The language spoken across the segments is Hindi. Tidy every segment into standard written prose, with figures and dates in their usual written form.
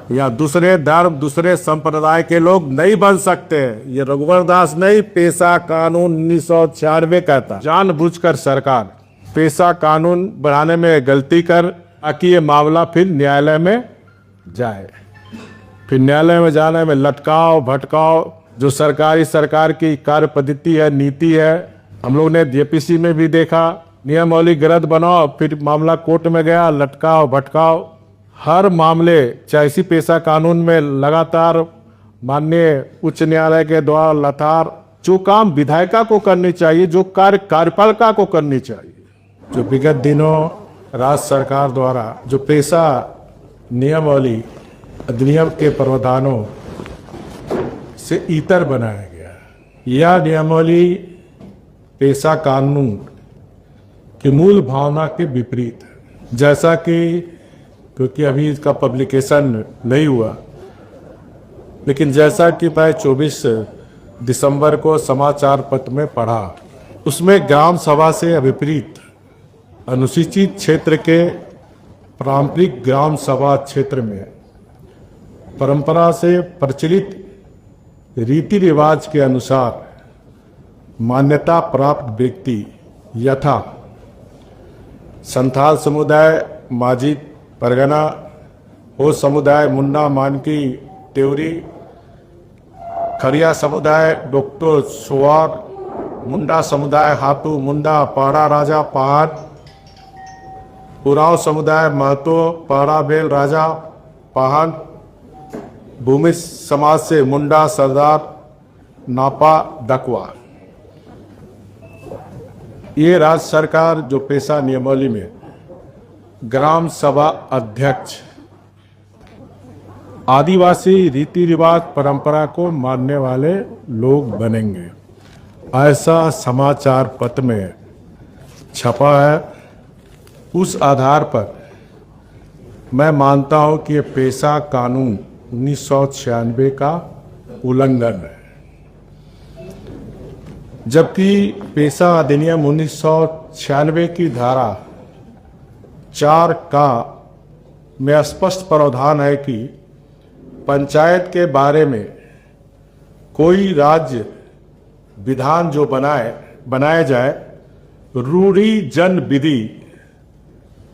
या दूसरे धर्म दूसरे संप्रदाय के लोग नहीं बन सकते। ये रघुवर दास नहीं, पेशा कानून 1996 कहता। जानबूझकर सरकार पेशा कानून बढ़ाने में गलती कर ताकि ये मामला फिर न्यायालय में जाए। फिर न्यायालय में जाने में लटकाव भटकाव, जो सरकार की कार्य पद्धति है, नीति है। हम लोग ने जेपीसी में भी देखा, नियमावली गलत बनाओ, फिर मामला कोर्ट में गया, लटकाव भटकाव। हर मामले चाहे इसी पेशा कानून में लगातार माननीय उच्च न्यायालय के द्वारा लगातार जो काम विधायिका को करनी चाहिए, जो कार्य कार्यपालिका को करनी चाहिए, जो विगत दिनों राज्य सरकार द्वारा जो पेशा नियमावली अधिनियम के प्रावधानों से इतर बनाया गया, यह नियमावली पेशा कानून की मूल भावना के विपरीत है। जैसा कि क्योंकि अभी इसका पब्लिकेशन नहीं हुआ, लेकिन जैसा कि मैं 24 दिसंबर को समाचार पत्र में पढ़ा, उसमें ग्राम सभा से विपरीत अनुसूचित क्षेत्र के पारंपरिक ग्राम सभा क्षेत्र में परंपरा से प्रचलित रीति रिवाज के अनुसार मान्यता प्राप्त व्यक्ति यथा संथाल समुदाय माझी परगना, हो समुदाय मुंडा मानकी तेवरी, खरिया समुदाय डॉक्टर सोवार, मुंडा समुदाय हाथू मुंडा पाड़ा राजा पहाड़, उराव समुदाय महतो पाड़ा बेल राजा पहाड़, भूमि समाज से मुंडा सरदार नापा डकवा। ये राज्य सरकार जो पेशा नियमावली में ग्राम सभा अध्यक्ष आदिवासी रीति रिवाज परंपरा को मानने वाले लोग बनेंगे, ऐसा समाचार पत्र में छपा है। उस आधार पर मैं मानता हूं कि ये पेशा कानून 1996 का उल्लंघन है, जबकि पेशा अधिनियम 1996 की धारा 4 का में स्पष्ट प्रावधान है कि पंचायत के बारे में कोई राज्य विधान जो बनाया जाए, रूढ़ी जन विधि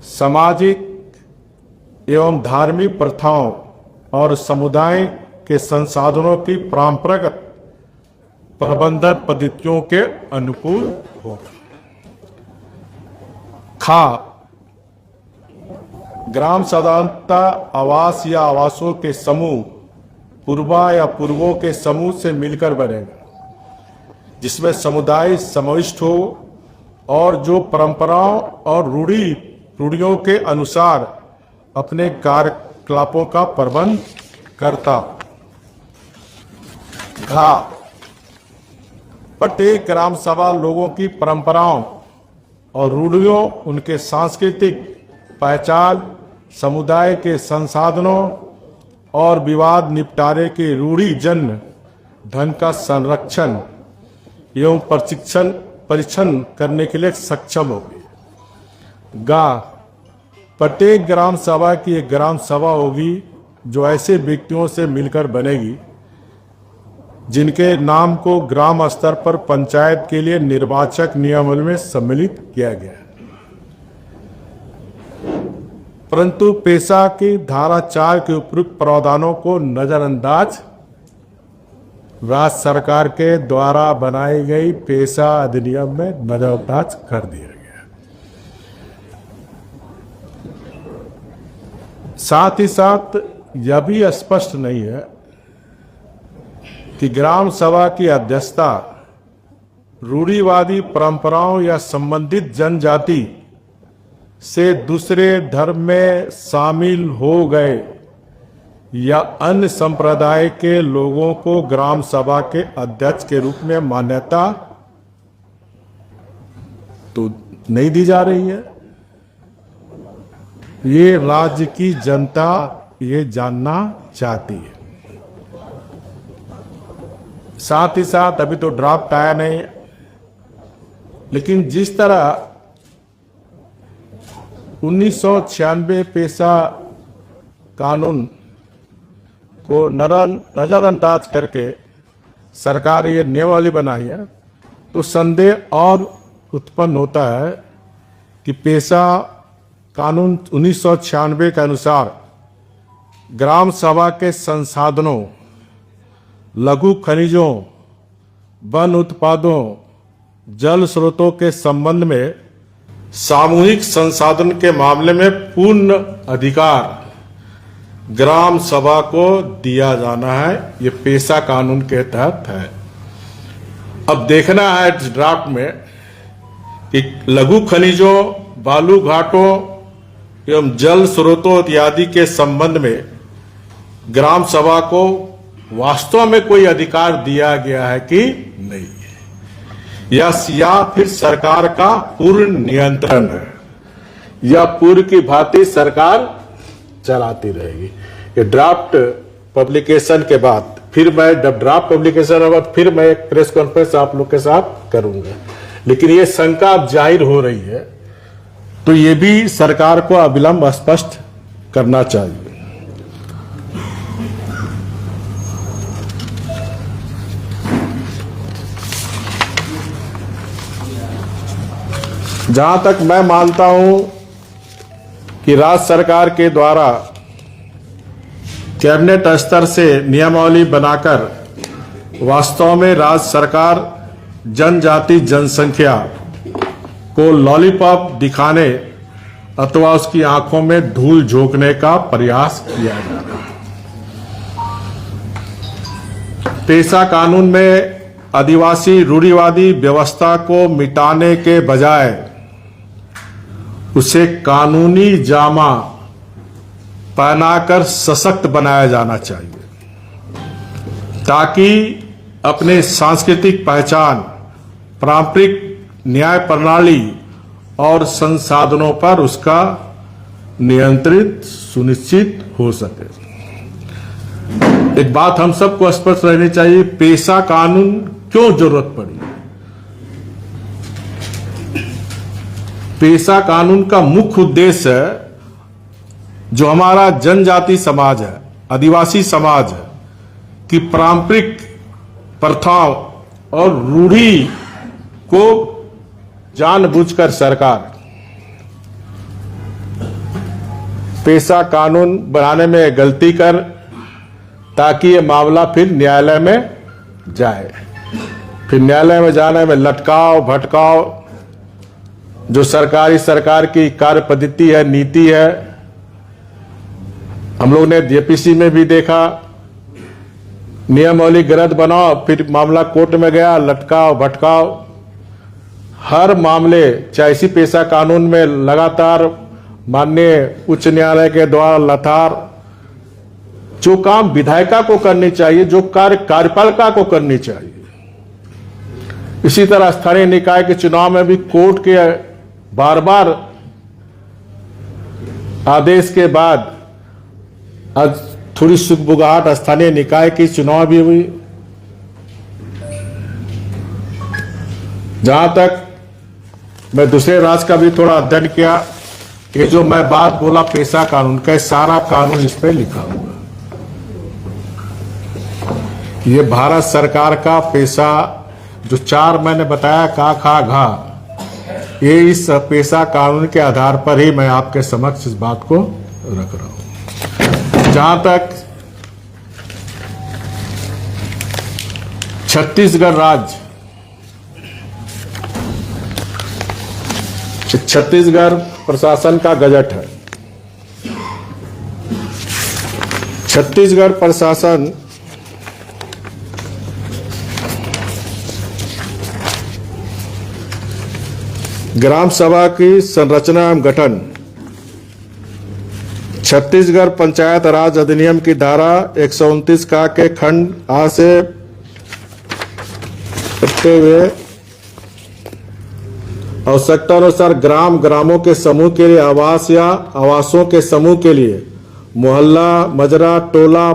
सामाजिक एवं धार्मिक प्रथाओं और समुदाय के संसाधनों की परंपरागत प्रबंधन पद्धतियों के अनुकूल होगा। खा ग्राम साधारणता आवास या आवासों के समूह पूर्वा या पूर्वों के समूह से मिलकर बनेगा, जिसमें समुदाय समाविष्ट हो और जो परंपराओं और रूढ़ियों के अनुसार अपने कार्यकलापों का प्रबंध करता। घा प्रत्येक ग्राम सभा लोगों की परंपराओं और रूढ़ियों, उनके सांस्कृतिक पहचान, समुदाय के संसाधनों और विवाद निपटारे के रूढ़ी जन्य ढंग का संरक्षण एवं परीक्षण करने के लिए सक्षम होगी। गा प्रत्येक ग्राम सभा की एक ग्राम सभा होगी जो ऐसे व्यक्तियों से मिलकर बनेगी जिनके नाम को ग्राम स्तर पर पंचायत के लिए निर्वाचक नियमावली में सम्मिलित किया गया है। परंतु पेशा की धारा 4 के उपयुक्त प्रावधानों को नजरअंदाज राज्य सरकार के द्वारा बनाई गई पेशा अधिनियम में नजरअंदाज कर दिया गया। साथ ही साथ यह भी स्पष्ट नहीं है कि ग्राम सभा की अध्यक्षता रूढ़िवादी परंपराओं या संबंधित जनजाति से दूसरे धर्म में शामिल हो गए या अन्य संप्रदाय के लोगों को ग्राम सभा के अध्यक्ष के रूप में मान्यता तो नहीं दी जा रही है। ये राज्य की जनता ये जानना चाहती है। साथ ही साथ अभी तो ड्राफ्ट आया नहीं, लेकिन जिस तरह 1996 पेशा कानून को नजरअंदाज करके सरकार ये नियमावली बनाई है, तो संदेह और उत्पन्न होता है कि पेशा कानून 1996 के अनुसार ग्राम सभा के संसाधनों, लघु खनिजों, वन उत्पादों, जल स्रोतों के संबंध में सामूहिक संसाधन के मामले में पूर्ण अधिकार ग्राम सभा को दिया जाना है। ये पेशा कानून के तहत है। अब देखना है ड्राफ्ट में कि लघु खनिजों, बालू घाटों एवं जल स्रोतों इत्यादि के संबंध में ग्राम सभा को वास्तव में कोई अधिकार दिया गया है कि नहीं, या फिर सरकार का पूर्ण नियंत्रण है, या पूर्व की भांति सरकार चलाती रहेगी। ये ड्राफ्ट पब्लिकेशन के बाद फिर मैं, जब ड्राफ्ट पब्लिकेशन होगा फिर मैं एक प्रेस कॉन्फ्रेंस आप लोग के साथ करूंगा। लेकिन ये शंका अब जाहिर हो रही है, तो ये भी सरकार को अविलंब स्पष्ट करना चाहिए। जहां तक मैं मानता हूं कि राज्य सरकार के द्वारा कैबिनेट स्तर से नियमावली बनाकर वास्तव में राज्य सरकार जनजाति जनसंख्या को लॉलीपॉप दिखाने अथवा उसकी आंखों में धूल झोंकने का प्रयास किया जा रहा है। पेशा कानून में आदिवासी रूढ़िवादी व्यवस्था को मिटाने के बजाय उसे कानूनी जामा पहनाकर सशक्त बनाया जाना चाहिए, ताकि अपने सांस्कृतिक पहचान, पारंपरिक न्याय प्रणाली और संसाधनों पर उसका नियंत्रित सुनिश्चित हो सके। एक बात हम सबको स्पष्ट रहनी चाहिए, पेशा कानून क्यों जरूरत पड़ी। पेशा कानून का मुख्य उद्देश्य है, जो हमारा जनजाति समाज है, आदिवासी समाज है, कि पारंपरिक प्रथाओं और रूढ़ी को जानबूझकर सरकार पेशा कानून बनाने में गलती कर, ताकि ये मामला फिर न्यायालय में जाए। फिर न्यायालय में जाने में लटकाव भटकाव, जो सरकार की कार्य पद्धति है, नीति है, हम लोग ने जेपीसी में भी देखा, नियमावली गलत बनाओ, फिर मामला कोर्ट में गया, लटकाव भटकाव। हर मामले, चाहे इसी पेशा कानून में लगातार माननीय उच्च न्यायालय के द्वारा लगातार जो काम विधायिका को करनी चाहिए, जो कार्य कार्यपालिका को करनी चाहिए। इसी तरह स्थानीय निकाय के चुनाव में भी कोर्ट के बार बार आदेश के बाद आज थोड़ी सुगबुगाहट स्थानीय निकाय की चुनाव भी हुई। जहां तक मैं दूसरे राज्य का भी थोड़ा अध्ययन किया, ये जो मैं बात बोला पेशा कानून का, सारा कानून इस पे लिखा हुआ। ये भारत सरकार का पेशा, जो 4 मैंने बताया, का खा घा, ये इस पेशा कानून के आधार पर ही मैं आपके समक्ष इस बात को रख रहा हूं। जहां तक छत्तीसगढ़ राज्य, छत्तीसगढ़ प्रशासन का गजट है। छत्तीसगढ़ प्रशासन ग्राम सभा की संरचना एवं गठन छत्तीसगढ़ पंचायत राज अधिनियम की धारा 129 का के खंड आ से करते हुए आवश्यकता अनुसार ग्रामों के समूह के लिए आवास या आवासों के समूह के लिए मोहल्ला, मजरा, टोला,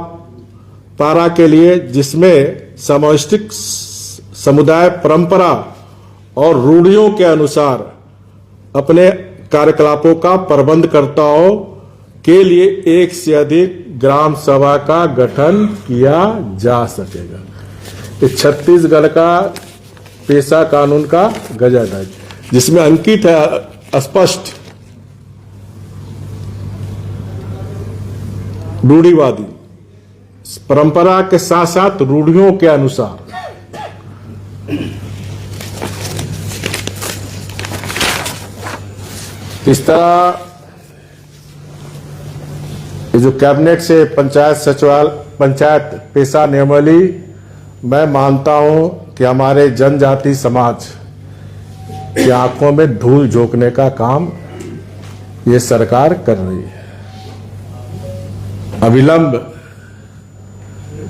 पारा के लिए, जिसमें समष्टिक समुदाय परंपरा और रूढ़ियों के अनुसार अपने कार्यकलापों का प्रबंध करता हो, के लिए एक से अधिक ग्राम सभा का गठन किया जा सकेगा। ये छत्तीसगढ़ का पेशा कानून का गजट है, जिसमें अंकित है स्पष्ट रूढ़िवादी परंपरा के साथ साथ रूढ़ियों के अनुसार इस तरह ये जो कैबिनेट से पंचायत सचिवालय पंचायत पेशा नियमावली, मैं मानता हूं कि हमारे जनजाति समाज की आंखों में धूल झोंकने का काम ये सरकार कर रही है। अविलंब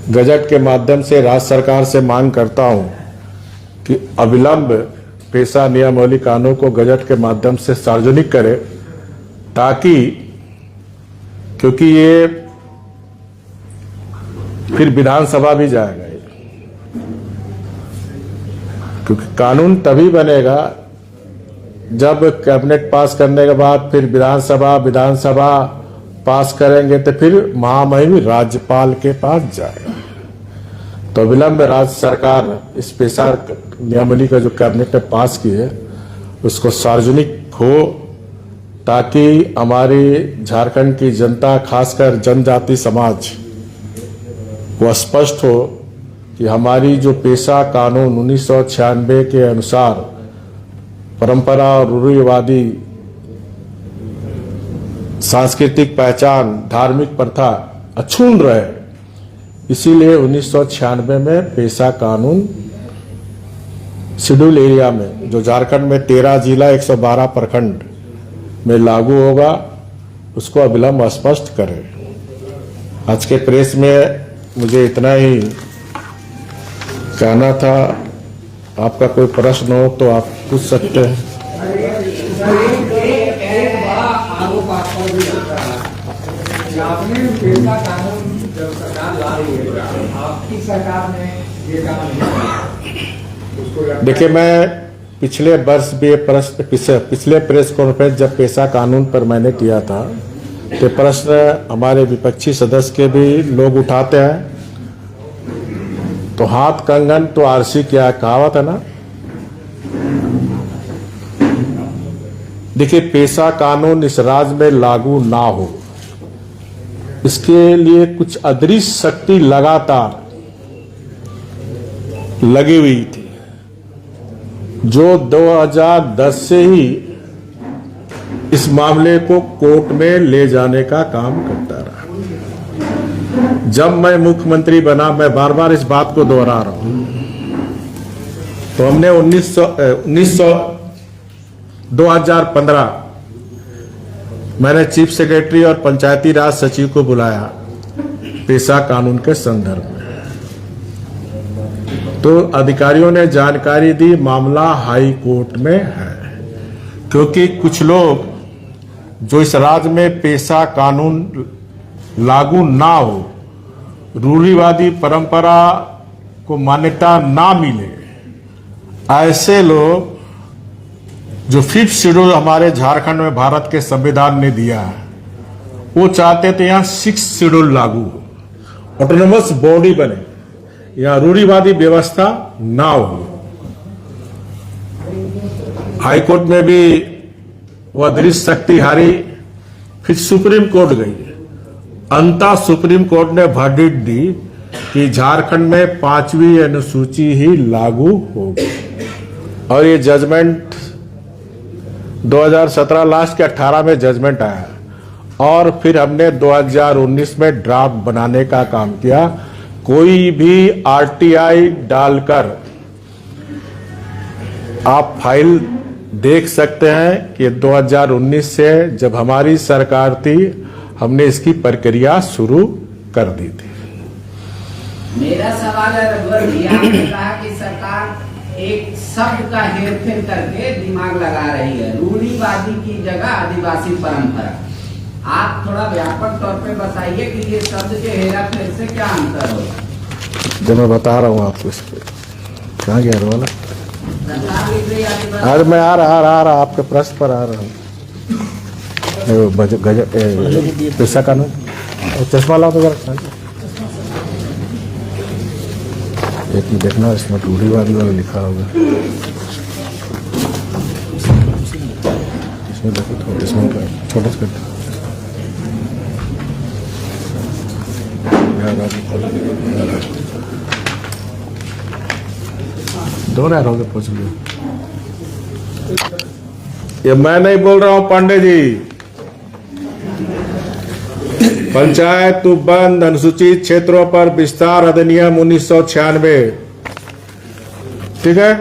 गजट के माध्यम से राज्य सरकार से मांग करता हूं कि अविलंब पेशा नियमावली कानून को गजट के माध्यम से सार्वजनिक करे, ताकि क्योंकि ये फिर विधानसभा भी जाएगा, क्योंकि कानून तभी बनेगा जब कैबिनेट पास करने के बाद फिर विधानसभा पास करेंगे तो फिर महामहिम राज्यपाल के पास जाएगा। तो विलंब राज्य सरकार इस पेशा नियमावली का जो कैबिनेट ने पास की है उसको सार्वजनिक हो, ताकि हमारी झारखंड की जनता, खासकर जनजाति समाज को स्पष्ट हो कि हमारी जो पेशा कानून 1996 के अनुसार परंपरा और रूढ़िवादी सांस्कृतिक पहचान, धार्मिक प्रथा अक्षुण्ण रहे, इसीलिए 1996 में पेशा कानून शेड्यूल एरिया में, जो झारखंड में 13 जिला 112 प्रखंड में लागू होगा, उसको अविलंब स्पष्ट करें। आज के प्रेस में मुझे इतना ही कहना था। आपका कोई प्रश्न हो तो आप पूछ सकते हैं। आपने पेशा कानून जब सरकार ला रही है, आपकी सरकार ने ये काम देखिए, मैं पिछले वर्ष भी पिछले प्रेस कॉन्फ्रेंस जब पेशा कानून पर मैंने किया था, तो प्रश्न हमारे विपक्षी सदस्य के भी लोग उठाते हैं, तो हाथ कंगन तो आरसी क्या कहावत है ना। देखिए, पेशा कानून इस राज्य में लागू ना हो, इसके लिए कुछ अदृश्य शक्ति लगातार लगी हुई थी, जो 2010 से ही इस मामले को कोर्ट में ले जाने का काम करता रहा। जब मैं मुख्यमंत्री बना, मैं बार बार इस बात को दोहरा रहा हूं, तो हमने 2015 मैंने चीफ सेक्रेटरी और पंचायती राज सचिव को बुलाया पेशा कानून के संदर्भ में, तो अधिकारियों ने जानकारी दी मामला हाई कोर्ट में है, क्योंकि कुछ लोग जो इस राज्य में पेशा कानून लागू ना हो, रूढ़िवादी परंपरा को मान्यता ना मिले, ऐसे लोग जो 5th शेड्यूल हमारे झारखंड में भारत के संविधान ने दिया है, वो चाहते थे यहां 6th शेड्यूल लागू हो, ऑटोनोमस बॉडी बने, यहां रूढ़िवादी व्यवस्था ना हो। हाईकोर्ट में भी वह दृश्य शक्ति हारी, फिर सुप्रीम कोर्ट गई। अंततः सुप्रीम कोर्ट ने वर्डिक्ट दी कि झारखंड में 5वीं अनुसूची ही लागू होगी, और ये जजमेंट 2017 लास्ट के 18 में जजमेंट आया, और फिर हमने 2019 में ड्राफ्ट बनाने का काम किया। कोई भी आरटीआई डालकर आप फाइल देख सकते हैं कि 2019 से जब हमारी सरकार थी, हमने इसकी प्रक्रिया शुरू कर दी थी। मेरा सवाल है रघुवर जी, आपने कहा कि सरकार एक शब्द का हेरफेर करके दिमाग लगा रही है, रूढ़िवादी की जगह आदिवासी परंपरा। आप थोड़ा व्यापक तौर पे बताइए कि ये शब्द के हेराफेर से क्या अंतर हो। जब मैं बता रहा हूँ आपको, इस पे कहाँ गया वाला, अरे मैं आ रहा आपके प्रश्न पर आ रहा हूँ। पेशा कानून चश्मा लाओ तो जरा। एक में देखना, इसमें रूढ़िवादी वाला लिखा होगा। इसमें देखो थोड़ा, इसमें छोटा सा करते दो ना रहोगे पूछ लो। ये मैं नहीं बोल रहा हूं पांडे जी। पंचायत बंद अनुसूचित क्षेत्रों पर विस्तार अधिनियम 1996, ठीक है,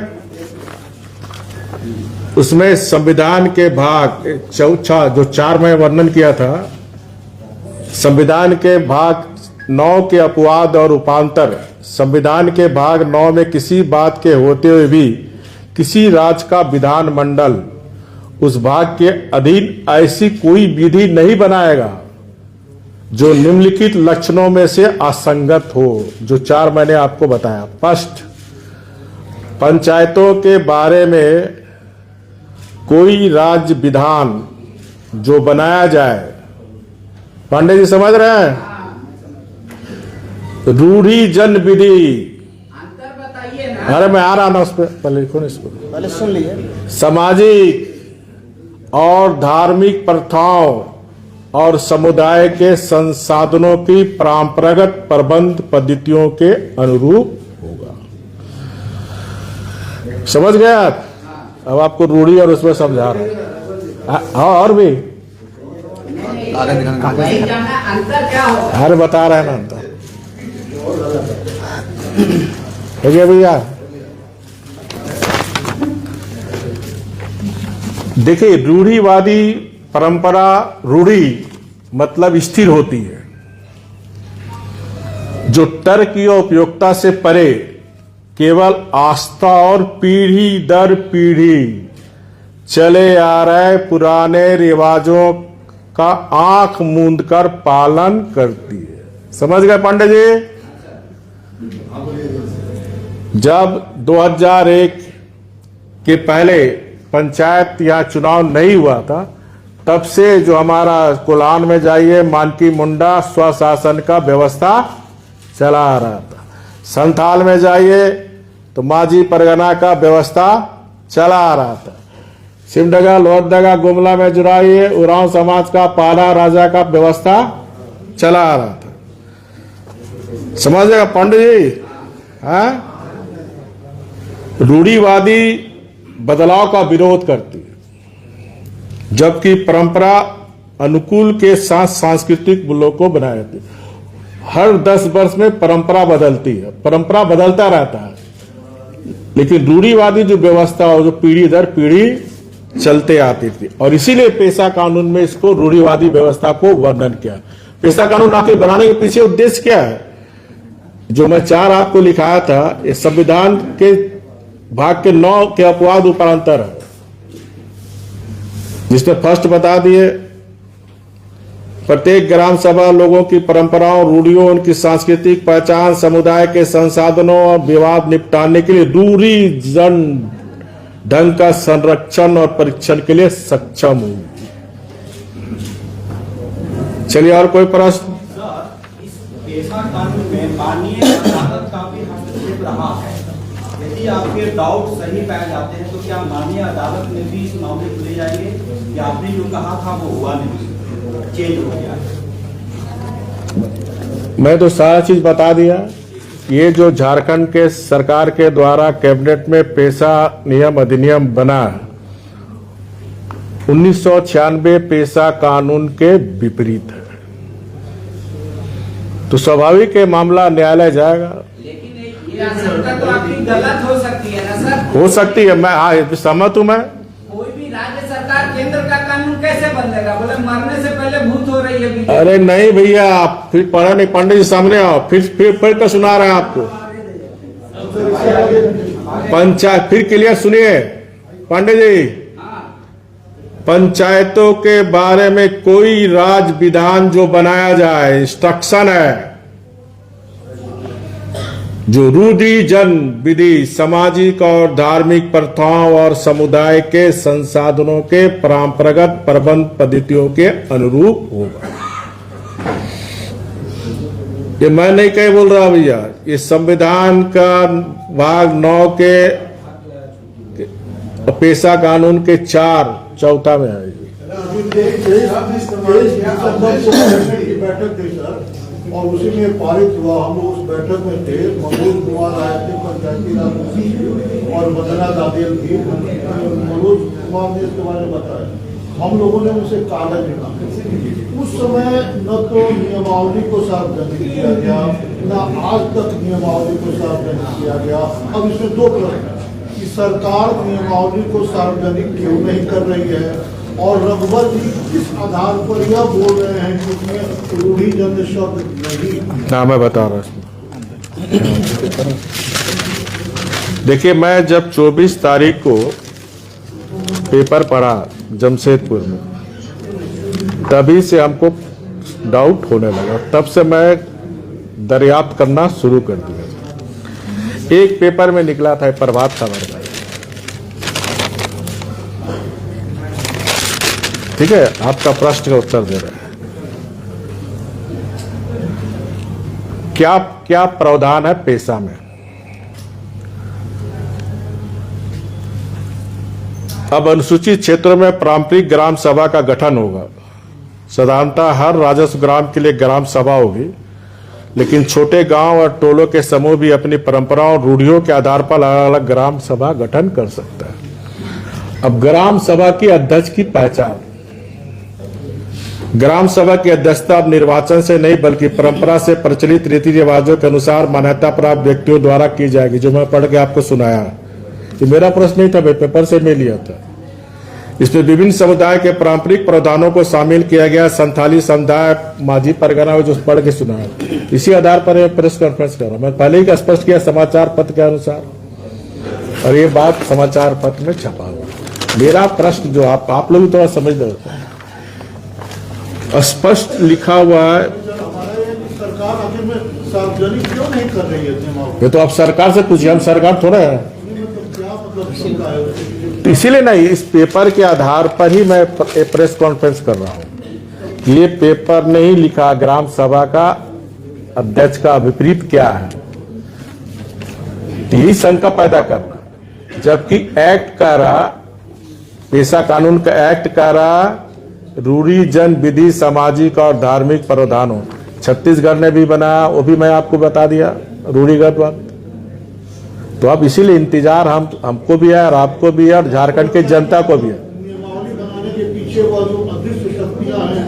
उसमें संविधान के भाग चौथा जो 4 में वर्णन किया था, संविधान के भाग 9 के अपवाद और उपांतर। संविधान के भाग 9 में किसी बात के होते हुए भी किसी राज्य का विधानमंडल उस भाग के अधीन ऐसी कोई विधि नहीं बनाएगा जो निम्नलिखित लक्षणों में से असंगत हो, जो 4 मैंने आपको बताया। फर्स्ट, पंचायतों के बारे में कोई राज्य विधान जो बनाया जाए, पांडे जी समझ रहे हैं, रूढ़ी जन विधि। अंतर बताइए ना। अरे मैं आ रहा ना उस पर, पहले लिखो ना इसको, पहले सुन लिए। सामाजिक और धार्मिक प्रथाओं और समुदाय के संसाधनों की परंपरागत प्रबंध पद्धतियों के अनुरूप होगा। समझ गए आप? अब आपको रूढ़ी और उसमें समझा रहा हूं। हाँ, और भी वही जाना अंतर क्या होगा। अरे बता रहे हैं ना अंतर। ठीक है भैया, देखिए रूढ़िवादी परंपरा, रूढ़ी मतलब स्थिर होती है, जो तर्क की उपयोगिता से परे केवल आस्था और पीढ़ी दर पीढ़ी चले आ रहे पुराने रिवाजों का आंख मूंद कर पालन करती है। समझ गए पांडे जी? जब 2001 के पहले पंचायत या चुनाव नहीं हुआ था, तब से जो हमारा कोलान में जाइए मानकी मुंडा स्वशासन का व्यवस्था चला आ रहा था। संथाल में जाइए तो माझी परगना का व्यवस्था चला आ रहा था। सिमडगा, लोहरदगा, गुमला में जुड़ाइए उरांव समाज का पाला राजा का व्यवस्था चला आ रहा था। समझेगा पंडित जी? हाँ, रूढ़िवादी बदलाव का विरोध करती है, जबकि परंपरा अनुकूल के साथ सांस्कृतिक मूल्यों को बनाए रखती है। हर 10 वर्ष में परंपरा बदलती है, परंपरा बदलता रहता है, लेकिन रूढ़िवादी जो व्यवस्था हो, जो पीढ़ी दर पीढ़ी चलते आती थी, और इसीलिए पेशा कानून में इसको रूढ़िवादी व्यवस्था को वर्णन किया। पेशा कानून आखिर बनाने के पीछे उद्देश्य क्या है? जो मैं 4 आपको लिखाया था, ये संविधान के भाग के 9 के अपवाद उपांतर है, जिसमें फर्स्ट बता दिए, प्रत्येक ग्राम सभा लोगों की परंपराओं, रूढ़ियों, उनकी सांस्कृतिक पहचान, समुदाय के संसाधनों और विवाद निपटाने के लिए रूढ़ी जन ढंग का संरक्षण और परीक्षण के लिए सक्षम होगी। चलिए, और कोई प्रश्न? इस पेशा कानून में माननीय अदालत का भी हस्तक्षेप रहा है। यदि आपके डाउट सही पाए जाते हैं तो क्या माननीय अदालत में भी इस मामले को ले जाएंगे, या आपने जो कहा था वो हुआ नहीं, चेंज हो गया? मैं तो सारा चीज बता दिया। ये जो झारखंड के सरकार के द्वारा कैबिनेट में पेशा नियम अधिनियम बना, 1996 पेशा कानून के विपरीत है, तो स्वाभाविक है मामला न्यायालय जाएगा। लेकिन ये आशंका तो आपकी गलत हो सकती है ना सर? हो सकती है, मैं हाँ सहमत हूं। मैं कोई भी राज्य सरकार केंद्र का कानून कैसे बदलेगा? बोले मरने से पहले भूत हो रही है बीजेपी। अरे नहीं भैया, आप फिर पढ़ा नहीं, पंडित जी सामने आओ, फिर पढ़ कर सुना रहे हैं आपको। पंचायत, फिर क्लियर सुनिए पांडे जी, पंचायतों के बारे में कोई राज्य विधान जो बनाया जाए, इंस्ट्रक्शन है, जो रूढ़ि जन विधि, सामाजिक और धार्मिक प्रथाओं और समुदाय के संसाधनों के परंपरागत प्रबंध पद्धतियों के अनुरूप होगा। ये मैं नहीं कहीं बोल रहा भैया, ये संविधान का भाग 9 के पेशा कानून के 4 चौथा में है। अभी 23 दिसंबर को कैबिनेट की बैठक थी सर, और उसी में पारित हुआ। हम लोग उस बैठक में थे, मनोज कुमार आए थे, पंचायती राज मंत्री, और वंदना दादेल थी। मनोज कुमार ने इसके बारे में बताया। हम लोगों ने उनसे कागज निकाला। उस समय न तो नियमावली को सार्वजनिक किया गया, न आज तक नियमावली को सार्वजनिक किया गया। अब इसमें 2 प्रश्न है कि सरकार नियमावली को सार्वजनिक क्यों नहीं कर रही है, और रघुवर जी किस आधार पर यह बोल रहे हैं कि उसमें रूढ़िजन्य शब्द नहीं। ना मैं बता रहा हूँ, देखिए मैं जब 24 तारीख को पेपर पढ़ा जमशेदपुर में, तभी से हमको डाउट होने लगा। तब से मैं दरियाफ्त करना शुरू कर दिया। एक पेपर में निकला था प्रभात खबर का, ठीक है, आपका प्रश्न का उत्तर दे रहे हैं। क्या क्या प्रावधान है पेशा में? अब अनुसूचित क्षेत्रों में पारंपरिक ग्राम सभा का गठन होगा। साधारणतः हर राजस्व ग्राम के लिए ग्राम सभा होगी, लेकिन छोटे गांव और टोलों के समूह भी अपनी परंपराओं और रूढ़ियों के आधार पर अलग अलग ग्राम सभा गठन कर सकता है। अब ग्राम सभा की अध्यक्ष की पहचान, ग्राम सभा की अध्यक्षता अब निर्वाचन से नहीं बल्कि परंपरा से प्रचलित रीति रिवाजों के अनुसार मान्यता प्राप्त व्यक्तियों द्वारा की जाएगी, जो मैं पढ़ के आपको सुनाया। ये मेरा प्रश्न नहीं था, मैं पेपर से मैं लिया था। इसमें विभिन्न समुदाय के पारंपरिक प्रावधानों को शामिल किया गया। संथाली समुदाय माझी परगना जो पढ़ के सुनाया, इसी आधार पर मैं प्रेस कॉन्फ्रेंस कर रहा हूँ। मैं पहले ही स्पष्ट किया समाचार पत्र के अनुसार, और ये बात समाचार पत्र में छपा हुआ। मेरा प्रश्न जो आप लोग थोड़ा समझदार होते हैं, स्पष्ट लिखा हुआ है। सरकार आखिर में सार्वजनिक क्यों नहीं कर रही है नियमावली? ये तो आप सरकार से पूछिए, हम सरकार थोड़ा है। क्या मतलब शंका है? तो इसीलिए नहीं, इस पेपर के आधार पर ही मैं प्रेस कॉन्फ्रेंस कर रहा हूं। ये पेपर नहीं लिखा ग्राम सभा का अध्यक्ष का विपरीत क्या है, यही शंका पैदा करना। जबकि एक्ट कह रहा, पेशा कानून का एक्ट कह रहा रूढ़ी जन विधि सामाजिक और धार्मिक प्रावधान हो। छत्तीसगढ़ ने भी बनाया, वो भी मैं आपको बता दिया रूढ़िगत बात। तो अब इसीलिए इंतजार हमको भी है और आपको भी है और झारखंड के जनता को भी है। नियमावली बनाने के पीछे वो जो अदृश्य शक्तियां हैं,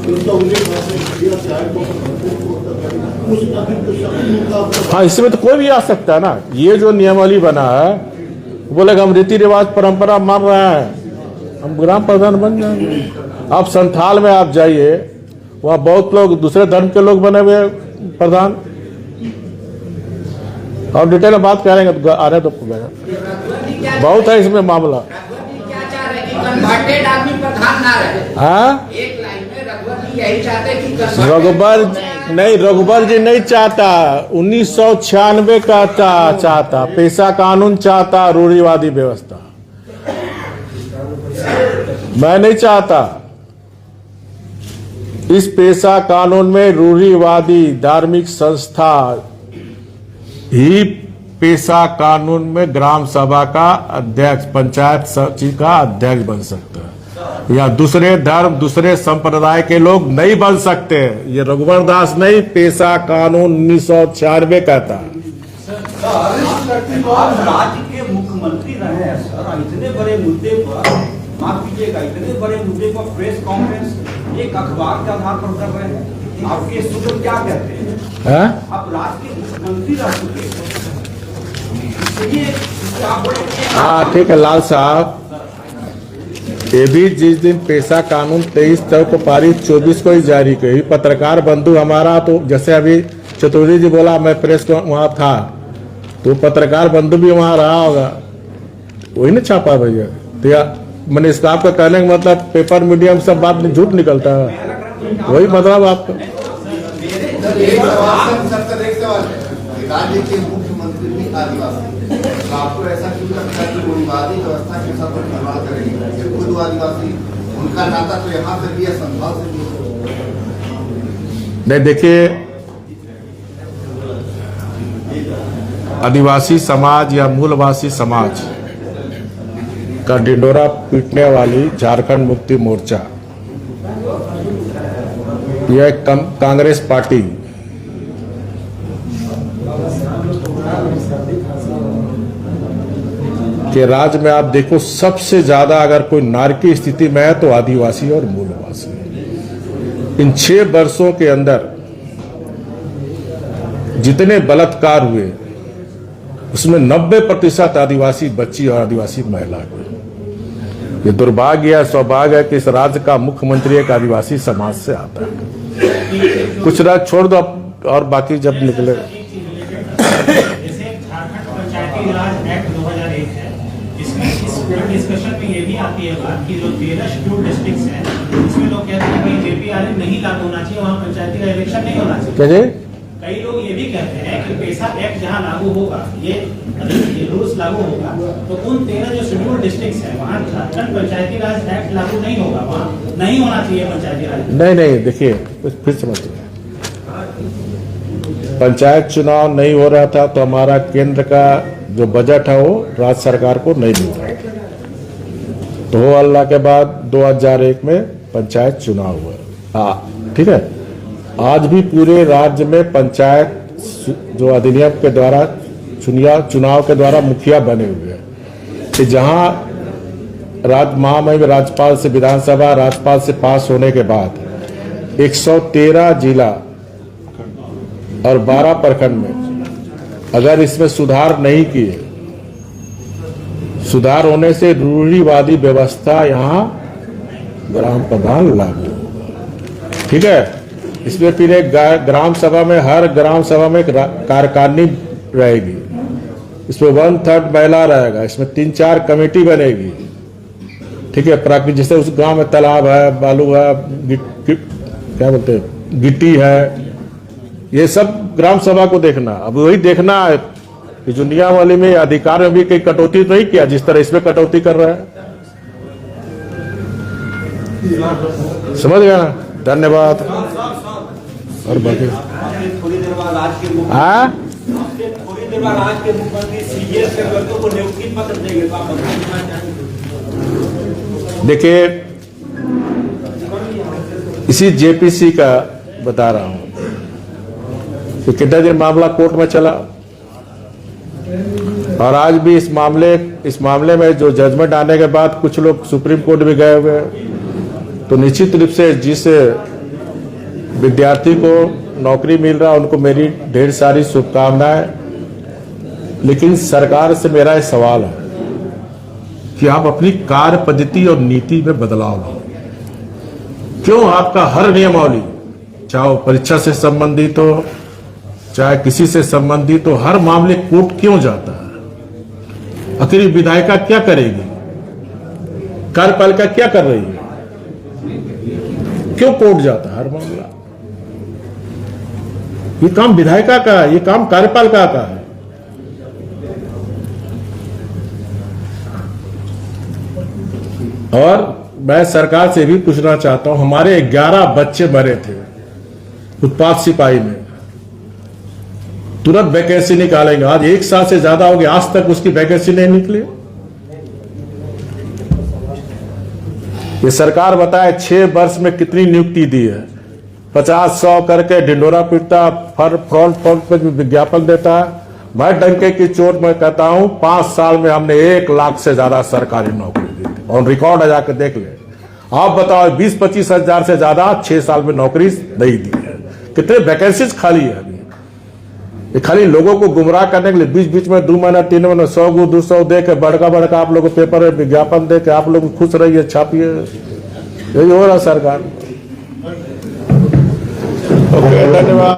उसका उल्लेख आपने किया, चाहे तो उस अदृश्य शक्तियों का। हाँ, इसमें तो कोई भी आ सकता है ना। ये जो नियमावली बना है, बोलेगा हम रीति रिवाज परंपरा मान रहे हैं, हम ग्राम प्रधान बन जाएंगे। आप संथाल में आप जाइए, वहाँ बहुत लोग दूसरे धर्म के लोग बने हुए प्रधान, और डिटेल में बात करेंगे तो आने तो बहुत है इसमें मामला। क्या चाह रहे हैं? कन्वर्टेड आदमी प्रधान ना रहे। हाँ, एक लाइन में रघुवर जी यही चाहते कि रघुवर जी नहीं चाहता, 1996 का चाहता, पेशा कानून चाहता, रूढ़िवादी व्यवस्था मैं नहीं चाहता। इस पेशा कानून में रूढ़िवादी धार्मिक संस्था ही पेशा कानून में ग्राम सभा का अध्यक्ष, पंचायत सचिव का अध्यक्ष बन सकता है, या दूसरे धर्म दूसरे संप्रदाय के लोग नहीं बन सकते। ये रघुवर दास नहीं, पेशा कानून 1996 कहता है। आप राज्य के मुख्यमंत्री रहे हैं सर, इतने बड़े मुद्दे पर, माफ कीजिएगा, इतने बड़े मुद्दे पर प्रेस कॉन्फ्रेंस एक अखबार के आधार पर कर रहे हैं। आपके सूत्र क्या कहते हैं? आप राज्य के मुख्यमंत्री रह चुके हैं। हाँ ठीक है लाल साहब, ये भी जिस दिन पेशा कानून 23 तक को पारित 24 को ही जारी की, पत्रकार बंधु हमारा, तो जैसे अभी चतुर्वेदी जी बोला मैं प्रेस को वहां था, तो पत्रकार बंधु भी वहां रहा होगा, वही ना छापा भैया। तो मैंने इसका आपका कहने का मतलब पेपर मीडिया में सब बात झूठ निकलता है, वही मतलब आपका। राज्य के मुख्यमंत्री भी आदिवासी, आपको ऐसा क्यों लगता है कि रूढ़िवादी व्यवस्था के साथ खिलवाड़ करेंगे? खुद आदिवासी, उनका नाता तो यहाँ से भी है, संथाल से भी। नहीं देखिए, आदिवासी समाज या मूलवासी समाज का ढिंढोरा पीटने वाली झारखंड मुक्ति मोर्चा, यह कांग्रेस पार्टी के राज्य में आप देखो सबसे ज्यादा अगर कोई नारी की स्थिति में है तो आदिवासी और मूलवासी। इन 6 वर्षों के अंदर जितने बलात्कार हुए उसमें 90% आदिवासी बच्ची और आदिवासी महिला हुए। ये दुर्भाग्य है, सौभाग्य है कि इस राज्य का मुख्यमंत्री एक आदिवासी समाज से आता है। कुछ राज छोड़ दो और बाकी जब निकले। जैसे झारखंड पंचायती राज एक्ट 2001 है, इसमें इस डिस्कशन में ये भी आती है बात कि जो 13 शेड्यूल डिस्ट्रिक्ट्स हैं, इसमें लोग कहते हैं कि जेपीआरएम नहीं लागू होना चाहिए, वहाँ पंचायती का इलेक्शन नहीं होना चाहिए। क्या कई लोग ये भी कहते हैं कि पैसा एक्ट जहाँ लागू होगा, ये रूल्स लागू होगा, तो उन 13 जो शेड्यूल डिस्ट्रिक्ट्स हैं वहाँ झारखंड पंचायती राज एक्ट लागू नहीं होगा, वहाँ नहीं होना चाहिए पंचायती राज। नहीं देखिए फिर समझिए, पंचायत चुनाव नहीं हो रहा था तो हमारा केंद्र का जो बजट है वो राज्य सरकार को नहीं मिल रहा था। तो हो अल्लाह के बाद 2001 में पंचायत चुनाव हुआ। ठीक है, आज भी पूरे राज्य में पंचायत जो अधिनियम के द्वारा चुनाव के द्वारा मुखिया बने हुए हैं कि जहां राज्यपाल से विधानसभा राज्यपाल से पास होने के बाद 113 जिला और 12 प्रखंड में अगर इसमें सुधार नहीं किए, सुधार होने से रूढ़िवादी व्यवस्था यहां ग्राम प्रधान लागू होगा। ठीक है, इसमें फिर एक ग्राम सभा में हर ग्राम सभा में कार्यकारिणी रहेगी, इसमें 1/3 महिला रहेगा, इसमें 3-4 कमेटी बनेगी। ठीक है, प्राकृतिक जैसे उस गांव में तालाब है, बालू है, क्या बोलते हैं, गिट्टी है, ये सब ग्राम सभा को देखना। अब वही देखना है कि जो नियमावली में अधिकार में भी कहीं कटौती तो नहीं किया जिस तरह इसमें कटौती कर रहा है। समझ गया ना? धन्यवाद। और बाकी थोड़ी देर बाद आज के मुख्यमंत्री सीएस के वर्गों को नियुक्ति पत्र देंगे, तो आप देखिए, इसी जेपीसी का बता रहा हूं कि कितने दिन मामला कोर्ट में चला और आज भी इस मामले में जो जजमेंट आने के बाद कुछ लोग सुप्रीम कोर्ट भी गए हुए हैं। तो निश्चित रूप से जिस विद्यार्थी को नौकरी मिल रहा है उनको मेरी ढेर सारी शुभकामनाएं, लेकिन सरकार से मेरा एक सवाल है कि आप अपनी कार्य पद्धति और नीति में बदलाव लाओ। क्यों आपका हर नियमावली, चाहे वो परीक्षा से संबंधित हो चाहे किसी से संबंधित हो, हर मामले कोर्ट क्यों जाता है? आखिर विधायिका क्या करेगी? कार्यपालिका क्या कर रही है? क्यों कोर्ट जाता है हर मामला? ये काम विधायिका का है, ये काम कार्यपालिका का है। और मैं सरकार से भी पूछना चाहता हूं, हमारे 11 बच्चे मरे थे उत्पाद सिपाही में, तुरंत वैकेंसी निकालेंगे। आज 1 साल से ज्यादा हो गया, आज तक उसकी वैकेंसी नहीं निकली। ये सरकार बताए 6 वर्ष में कितनी नियुक्ति दी है, 50-100 करके ढिंढोरा पीटता, फ्रंट पे विज्ञापन देता है। मैं डंके की चोट में कहता हूं 5 साल में हमने 1 लाख से ज्यादा सरकारी नौकरी दी थी, और रिकॉर्ड है, जाकर देख ले। आप बताओ 20-25 हजार से ज्यादा 6 साल में नौकरी नहीं दी है। कितने वैकेंसीज खाली है अभी? ये खाली लोगों को गुमराह करने के लिए बीच बीच में 2 महीना 3 महीना 100 को 200 दे के बड़का आप लोग पेपर में विज्ञापन दे के आप लोग खुश रहिए, छापिए। यही हो रहा सरकार। ओके, धन्यवाद।